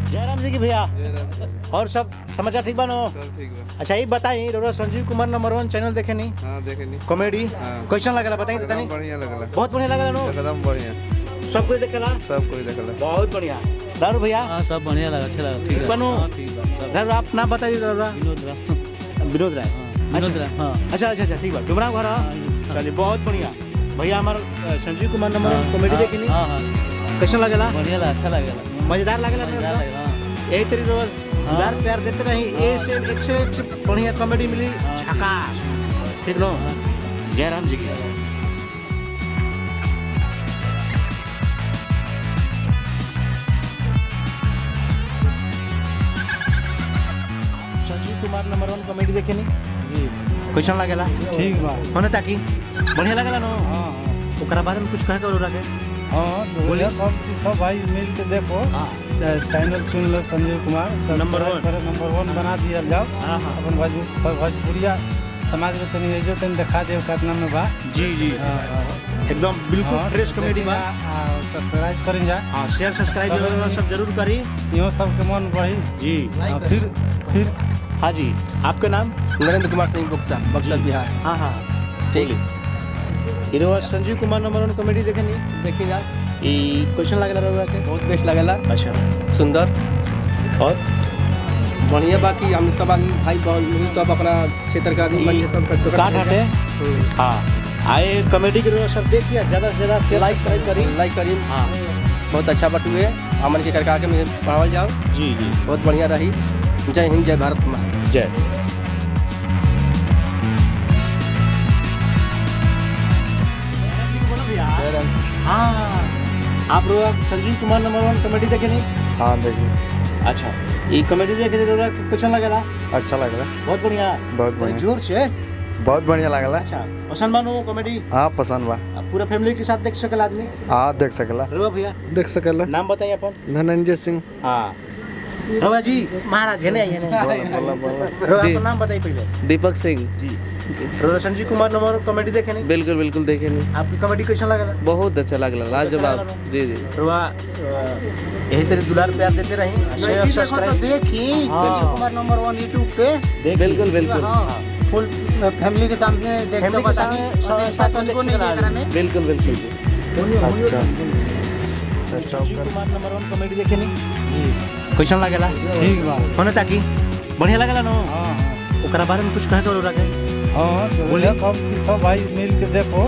जयराम जी की भैया और सब समाचार ठीक बानो? सब ठीक बा। अच्छा ये बताई रोरा संजीव कुमार नंबर 1 चैनल देखे नहीं? हाँ देखे नहीं। कॉमेडी हाँ। कैसन लगला बताई तो एकदम तनी? बढ़िया लगला। बहुत बढ़िया लगला नो? एकदम बढ़िया। सब कोई देखेला? सब कोई देखला। बहुत बढ़िया। दारू भैया हाँ सब बढ़िया लगा, अच्छा लगा, ठीक है। बनो? हाँ ठीक है सब। दारू आप नाम बताइए दारू। विनोद राम। विनोद राय। विनोद राम, हाँ। अच्छा ठीक बा। डुमरा घर चलिए बहुत बढ़िया। भैया हमारा संजीव कुमार नंबर 1 कॉमेडी देखी नहीं? हाँ हाँ कैसन लगला? बढ़िया लगा, अच्छा लगेगा। मजेदार लगला मजेदार ना? लगेगा, हाँ। यही तरी रोज दुलार प्यार देते रही ए से एक से बढ़िया कॉमेडी मिली झकास। ठीक नो? जयराम जी की। संजीव कुमार नंबर 1 कॉमेडी देखे नहीं? जी कैसन लगेला? ठीक बा। होने ताकि बढ़िया लगेला नो? हाँ ओकरा बारे में कुछ कहे करो रखे? हाँ बोलिए सब भाई मिल के देखो। चैनल चुन लो संजीव कुमार नंबर 1 नंबर 1 बना दिया जाओ। हाँ अपन भोजपुरिया समाज में तनी एजो तनी दिखा दे कितना में बा। जी एकदम बिल्कुल फ्रेश कॉमेडी बा। सब्सक्राइब करें जा। हाँ शेयर सब्सक्राइब सब जरूर करी। यो सबके मन बढ़ी। जी फिर हाँ जी आपका नाम? नरेंद्र कुमार सिंह बक्सा, बक्सर बिहार। हाँ ठीक। Hero Sanjeev Kumar number 1 comedy देखे नहीं? देखिए जा, ई क्वेश्चन लग रहा है बहुत बेस्ट लगेला, अच्छा सुंदर और बढ़िया। बाकी हम सब आदमी भाई बहन मिल सब अपना क्षेत्र का आदमी बन के सब काट हटे। हाँ आए कॉमेडी के रोज सब देखिए ज़्यादा से ज़्यादा शेयर सब्सक्राइब करी। लाइक करी। हाँ बहुत अच्छा बटुए हमन के करका के पढ़ावल जाओ। जी बहुत बढ़िया रही। जय हिंद, जय भारत माँ। जय। हाँ आप रोज संजीव कुमार नंबर 1 कॉमेडी देखे नहीं? हाँ देखिए। अच्छा ये कॉमेडी देखे रोज क्वेश्चन लगेला? अच्छा लगला। बहुत बढ़िया। बहुत बढ़िया। जोर से बहुत बढ़िया लगला। अच्छा पसंद मानो कॉमेडी? हाँ पसंद बा। पूरा फैमिली के साथ देख सकेला आदमी? हाँ देख सकला। रवा भैया देख सकला। नाम बताइए अपन? धनंजय सिंह। हाँ रवा जी महाराज है ना रवा आपका नाम बताइए पहले? दीपक सिंह। जी रवा संजीव कुमार नंबर कॉमेडी देखे नहीं? बिल्कुल बिल्कुल देखे नहीं, आपकी कॉमेडी कैसा लगला? बहुत अच्छा लगला, लाजवाब। जी रवा यही तेरे दुलार प्यार देते रही। सब्सक्राइब देखी संजीव कुमार नंबर 1 यूट्यूब पे। बिल्कुल बिल्कुल फुल फैमिली के सामने फैमिली के सामने बिल्कुल बिल्कुल। अच्छा संजीव कुमार नंबर 1 कॉमेडी देखे नहीं? जी कैसन लगेला? ठीक बा। होने ताकि बढ़िया लगेला नो? हाँ ओकरा बारे में कुछ कहे करो रखे? हाँ बोलिए सब भाई मिल के देखो।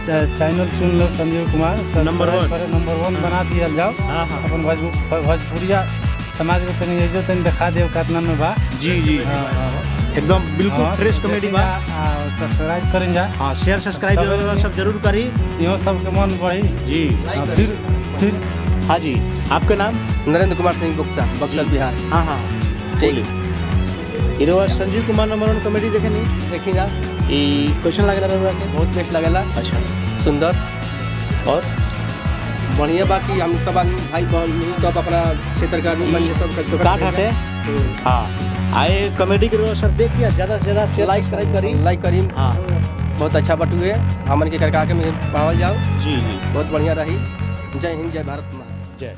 चैनल चुन लो संजीव कुमार नंबर 1 नंबर 1 बना दिया जाओ। अपन भोजपुरिया समाज में तनी एजो तनी दिखा दे कितना में बा। जी एकदम बिल्कुल फ्रेश कॉमेडी बा। सब्सक्राइब करें जा। हाँ शेयर सब्सक्राइब सब जरूर करी। यो सबके मन बढ़ी। जी फिर हाँ जी आपका नाम? नरेंद्र कुमार सिंह बक्सा, बक्सर बिहार। हाँ ठीक। Hero Sanjeev Kumar number 1 comedy देखे नहीं? देखिए जा, ई क्वेश्चन लग रहा है बहुत बेस्ट लगेला, अच्छा सुंदर और बढ़िया। बाकी हम सब आदमी भाई बहन मिल सब अपना क्षेत्र का आदमी बन के सब काट हटे। हाँ आए कॉमेडी के रोज सब देखिए ज़्यादा से ज़्यादा शेयर सब्सक्राइब करी। लाइक करी। हाँ बहुत अच्छा बटुए हमन के करका के पढ़ावल जाओ। जी बहुत बढ़िया रही। जय हिंद, जय भारत माँ। जय।